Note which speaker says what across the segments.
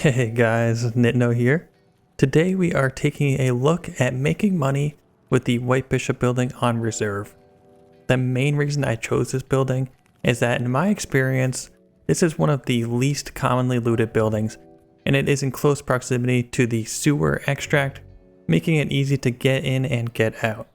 Speaker 1: Hey guys, Nitno here. Today we are taking a look at making money with the White Bishop building on reserve. The main reason I chose this building is that in my experience, this is one of the least commonly looted buildings, and it is in close proximity to the sewer extract, making it easy to get in and get out.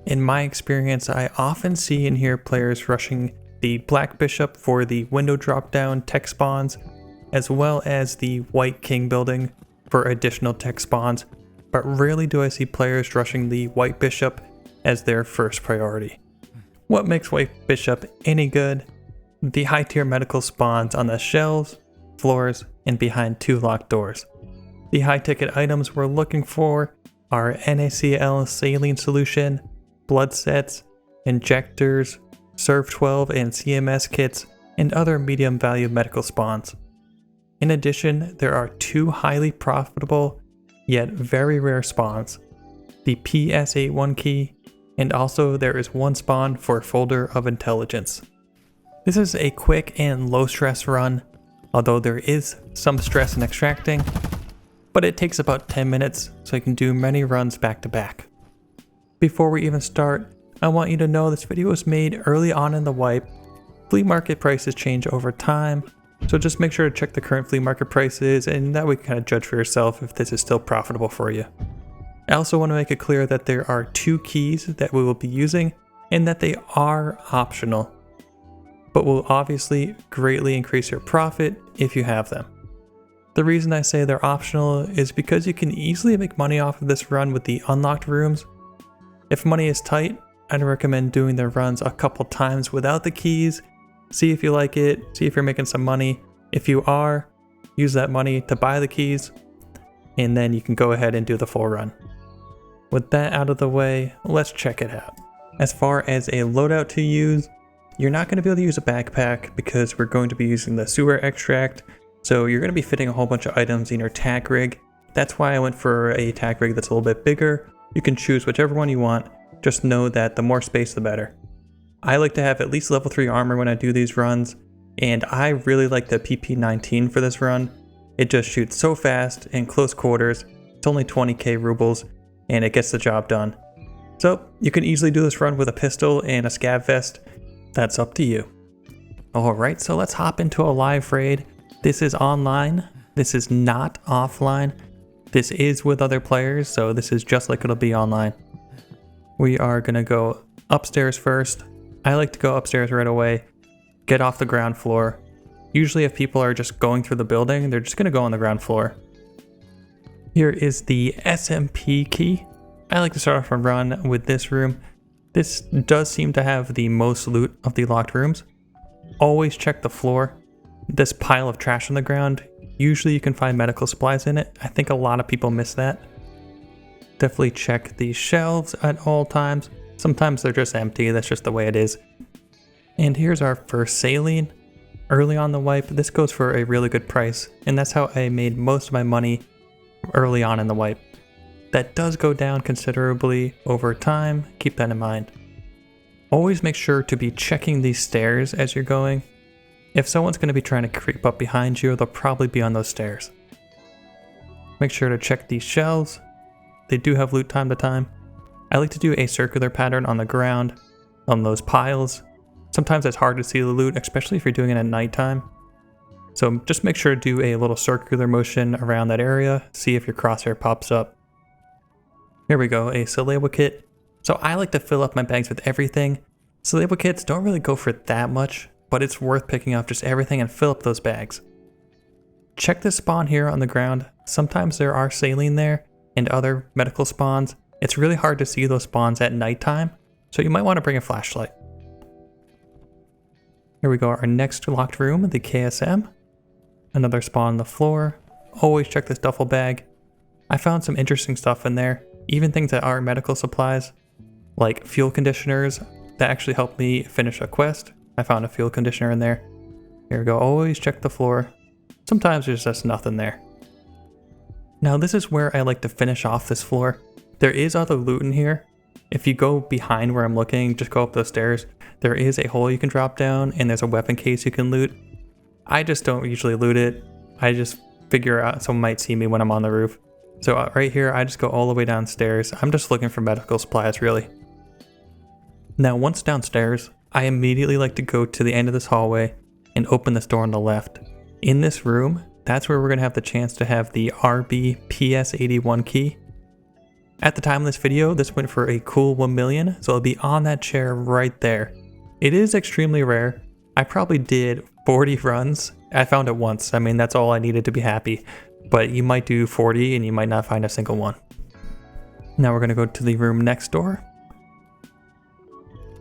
Speaker 1: In my experience, I often see and hear players rushing the Black Bishop for the window drop down tech spawns, as well as the White King building for additional tech spawns, but rarely do I see players rushing the White Bishop as their first priority. What makes White Bishop any good? The high tier medical spawns on the shelves, floors, and behind two locked doors. The high ticket items we're looking for are NaCl saline solution, blood sets, injectors, Serve 12 and CMS kits, and other medium value medical spawns. In addition, there are two highly profitable, yet very rare spawns, the PS81 key, and also there is one spawn for Folder of Intelligence. This is a quick and low stress run, although there is some stress in extracting, but it takes about 10 minutes, so you can do many runs back to back. Before we even start, I want you to know this video was made early on in the wipe. Flea market prices change over time, so just make sure to check the current flea market prices, and that way you can kind of judge for yourself if this is still profitable for you. I also want to make it clear that there are two keys that we will be using and that they are optional, but will obviously greatly increase your profit if you have them. The reason I say they're optional is because you can easily make money off of this run with the unlocked rooms. If money is tight, I'd recommend doing the runs a couple times without the keys. See if you like it, see if you're making some money. If you are, use that money to buy the keys, and then you can go ahead and do the full run. With that out of the way, let's check it out. As far as a loadout to use, you're not going to be able to use a backpack because we're going to be using the sewer extract, so you're going to be fitting a whole bunch of items in your tack rig. That's why I went for a tack rig that's a little bit bigger. You can choose whichever one you want, just know that the more space the better. I like to have at least level 3 armor when I do these runs, and I really like the PP19 for this run. It just shoots so fast in close quarters, it's only 20k rubles, and it gets the job done. So you can easily do this run with a pistol and a scav vest, that's up to you. Alright, so let's hop into a live raid. This is online, this is not offline, this is with other players, so this is just like it'll be online. We are going to go upstairs first. I like to go upstairs right away, get off the ground floor. Usually if people are just going through the building, they're just going to go on the ground floor. Here is the SMP key. I like to start off a run with this room. This does seem to have the most loot of the locked rooms. Always check the floor. This pile of trash on the ground, usually you can find medical supplies in it. I think a lot of people miss that. Definitely check the shelves at all times. Sometimes they're just empty, that's just the way it is. And here's our first saline. Early on the wipe, this goes for a really good price, and that's how I made most of my money early on in the wipe. That does go down considerably over time, keep that in mind. Always make sure to be checking these stairs as you're going. If someone's going to be trying to creep up behind you, they'll probably be on those stairs. Make sure to check these shelves. They do have loot time to time. I like to do a circular pattern on the ground, on those piles. Sometimes it's hard to see the loot, especially if you're doing it at nighttime. So just make sure to do a little circular motion around that area, see if your crosshair pops up. Here we go, a Salewa kit. So I like to fill up my bags with everything. Salewa kits don't really go for that much, but it's worth picking up just everything and fill up those bags. Check this spawn here on the ground. Sometimes there are saline there and other medical spawns. It's really hard to see those spawns at nighttime, so you might want to bring a flashlight. Here we go, our next locked room, the KSM. Another spawn on the floor. Always check this duffel bag. I found some interesting stuff in there, even things that aren't medical supplies, like fuel conditioners that actually helped me finish a quest. I found a fuel conditioner in there. Here we go, always check the floor. Sometimes there's just nothing there. Now this is where I like to finish off this floor. There is other loot in here. If you go behind where I'm looking, just go up those stairs, there is a hole you can drop down and there's a weapon case you can loot. I just don't usually loot it. I just figure out, someone might see me when I'm on the roof. So right here, I just go all the way downstairs. I'm just looking for medical supplies, really. Now, once downstairs, I immediately like to go to the end of this hallway and open this door on the left. In this room, that's where we're going to have the chance to have the RB-PS81 key. At the time of this video, this went for a cool 1 million, so it'll be on that chair right there. It is extremely rare. I probably did 40 runs. I found it once. I mean, that's all I needed to be happy. But you might do 40 and you might not find a single one. Now we're going to go to the room next door.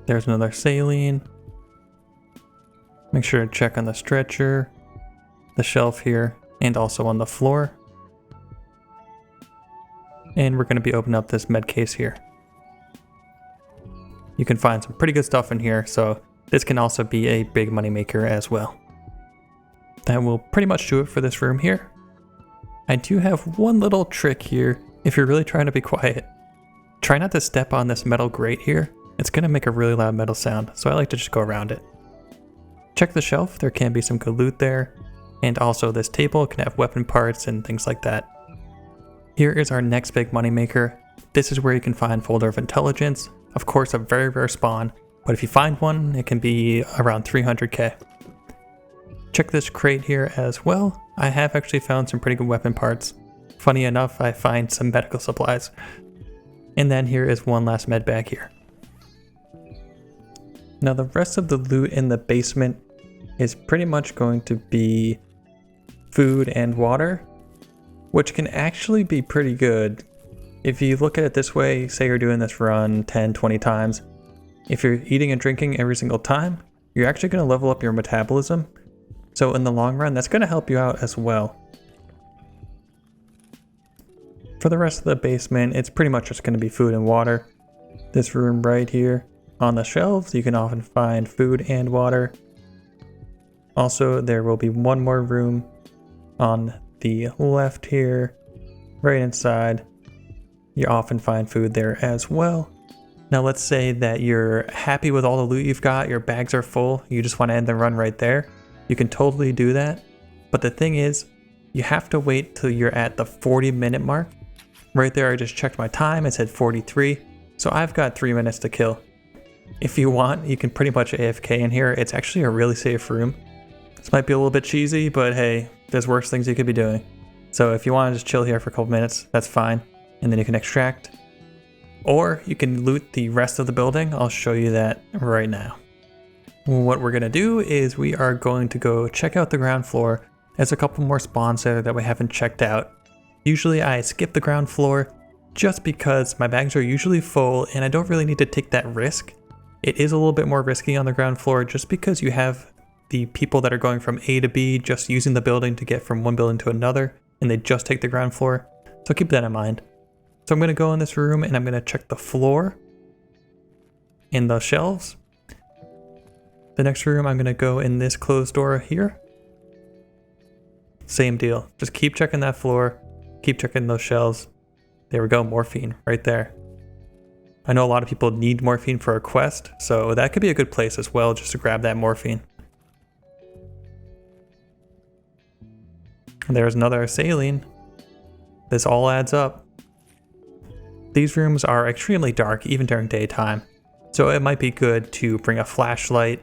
Speaker 1: There's another saline. Make sure to check on the stretcher, the shelf here, and also on the floor. And we're going to be opening up this med case here. You can find some pretty good stuff in here, so this can also be a big money maker as well. That will pretty much do it for this room here. I do have one little trick here if you're really trying to be quiet. Try not to step on this metal grate here. It's going to make a really loud metal sound, so I like to just go around it. Check the shelf, there can be some good loot there. And also this table can have weapon parts and things like that. Here is our next big moneymaker. This is where you can find Folder of Intelligence. Of course, a very rare spawn, but if you find one, it can be around 300k. Check this crate here as well. I have actually found some pretty good weapon parts. Funny enough, I find some medical supplies. And then here is one last med bag here. Now the rest of the loot in the basement is pretty much going to be food and water, which can actually be pretty good. If you look at it this way, say you're doing this run 10, 20 times, if you're eating and drinking every single time, you're actually going to level up your metabolism. So in the long run, that's going to help you out as well. For the rest of the basement, it's pretty much just going to be food and water. This room right here, on the shelves, you can often find food and water. Also, there will be one more room on the left here, right inside. You often find food there as well. Now let's say that you're happy with all the loot you've got, your bags are full, you just want to end the run right there. You can totally do that. But the thing is, you have to wait till you're at the 40-minute mark. Right there, I just checked my time, it said 43. So I've got 3 minutes to kill. If you want, you can pretty much AFK in here. It's actually a really safe room. This might be a little bit cheesy, but hey, there's worse things you could be doing. So if you want to just chill here for a couple minutes, that's fine. And then you can extract. Or you can loot the rest of the building. I'll show you that right now. What we're going to do is we are going to go check out the ground floor. There's a couple more spawns there that we haven't checked out. Usually I skip the ground floor just because my bags are usually full and I don't really need to take that risk. It is a little bit more risky on the ground floor just because you have the people that are going from A to B just using the building to get from one building to another, and they just take the ground floor. So keep that in mind. So I'm going to go in this room and I'm going to check the floor and the shelves. The next room, I'm going to go in this closed door here. Same deal. Just keep checking that floor. Keep checking those shelves. There we go, morphine right there. I know a lot of people need morphine for a quest, so that could be a good place as well just to grab that morphine. And there's another saline. This all adds up. These rooms are extremely dark even during daytime, so it might be good to bring a flashlight.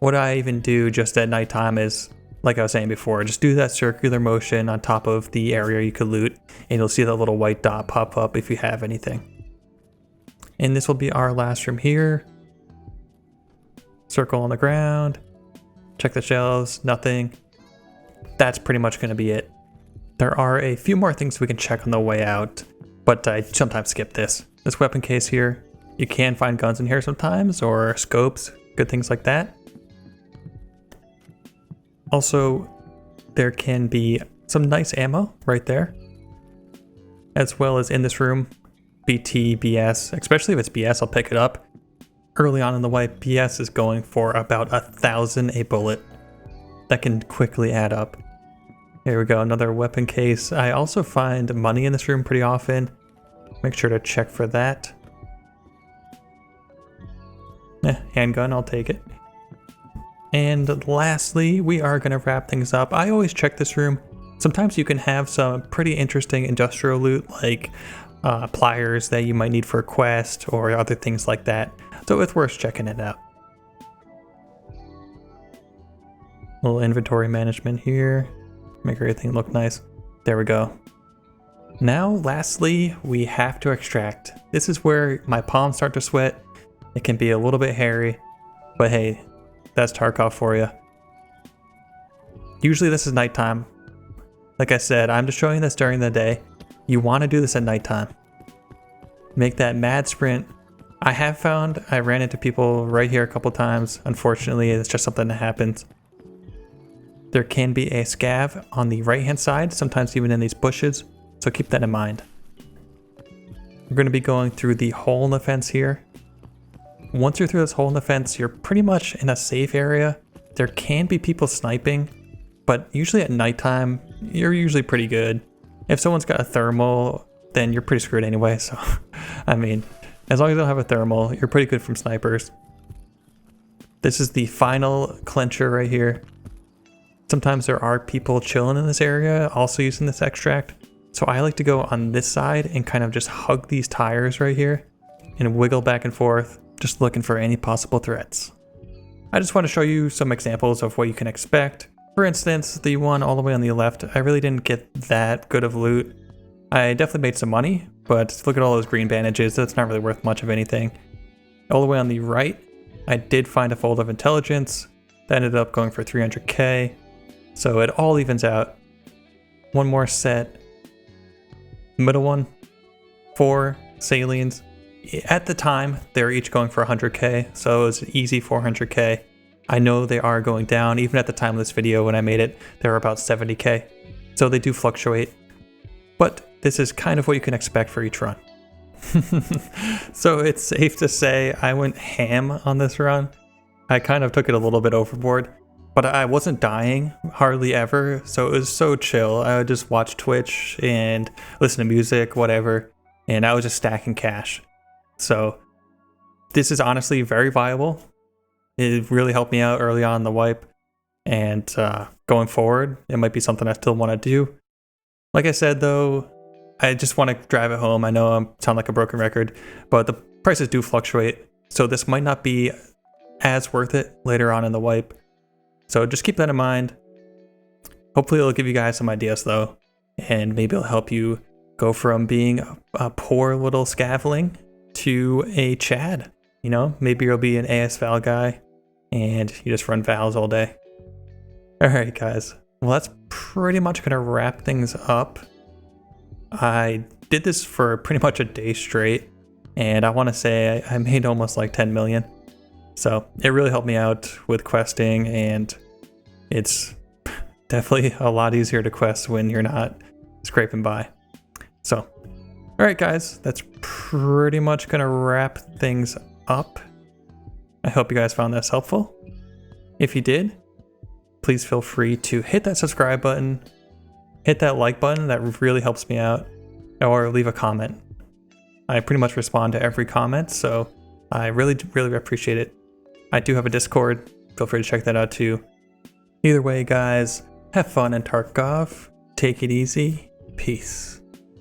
Speaker 1: What I even do just at nighttime is, like I was saying before, just do that circular motion on top of the area you could loot, and you'll see that little white dot pop up if you have anything. And this will be our last room here. Circle on the ground. Check the shelves, nothing. That's pretty much going to be it. There are a few more things we can check on the way out, but I sometimes skip this. This weapon case here, you can find guns in here sometimes, or scopes, good things like that. Also, there can be some nice ammo right there, as well as in this room, BT, BS, especially if it's BS, I'll pick it up. Early on in the wipe, BS is going for about 1,000 a bullet. That can quickly add up. Here we go, another weapon case. I also find money in this room pretty often. Make sure to check for that. Handgun, I'll take it. And lastly, we are going to wrap things up. I always check this room Sometimes you can have some pretty interesting industrial loot like pliers that you might need for a quest or other things like that. So it's worth checking it out. Little inventory management here. Make everything look nice. There we go. Now, lastly, we have to extract. This is where my palms start to sweat. It can be a little bit hairy, but hey, that's Tarkov for you. Usually this is nighttime. Like I said, I'm just showing this during the day. You want to do this at nighttime. Make that mad sprint. I have found I ran into people right here a couple times. Unfortunately, it's just something that happens. There can be a scav on the right hand side, sometimes even in these bushes, so keep that in mind. We're going to be going through the hole in the fence here. Once you're through this hole in the fence, you're pretty much in a safe area. There can be people sniping, but usually at nighttime, you're usually pretty good. If someone's got a thermal, then you're pretty screwed anyway, so I mean, as long as you don't have a thermal, you're pretty good from snipers. This is the final clincher right here. Sometimes there are people chilling in this area, also using this extract. So I like to go on this side and kind of just hug these tires right here and wiggle back and forth, just looking for any possible threats. I just want to show you some examples of what you can expect. For instance, the one all the way on the left, I really didn't get that good of loot. I definitely made some money, but look at all those green bandages, that's not really worth much of anything. All the way on the right, I did find a fold of intelligence. That ended up going for 300k. So it all evens out. One more set. Middle one, 4 salines. At the time, they were each going for 100k, so it was an easy 400k. I know they are going down. Even at the time of this video when I made it, they were about 70k. So they do fluctuate. But this is kind of what you can expect for each run. So it's safe to say I went ham on this run. I kind of took it a little bit overboard. But I wasn't dying hardly ever, so it was so chill. I would just watch Twitch and listen to music, whatever, and I was just stacking cash. So this is honestly very viable. It really helped me out early on in the wipe, and going forward, it might be something I still want to do. Like I said though, I just want to drive it home. I know I sound like a broken record, but the prices do fluctuate, so this might not be as worth it later on in the wipe. So just keep that in mind. Hopefully it'll give you guys some ideas though, and maybe it'll help you go from being a poor little scavling to a Chad. You know, maybe you'll be an AS Val guy and you just run Vals all day. All right, guys. Well, that's pretty much gonna wrap things up. I did this for pretty much a day straight, and I want to say I made almost like 10 million. So it really helped me out with questing, and it's definitely a lot easier to quest when you're not scraping by. So, all right, guys, that's pretty much gonna wrap things up. I hope you guys found this helpful. If you did, please feel free to hit that subscribe button, hit that like button, that really helps me out, or leave a comment. I pretty much respond to every comment, so I really appreciate it. I do have a Discord, feel free to check that out too. Either way, guys, have fun in Tarkov, take it easy, peace.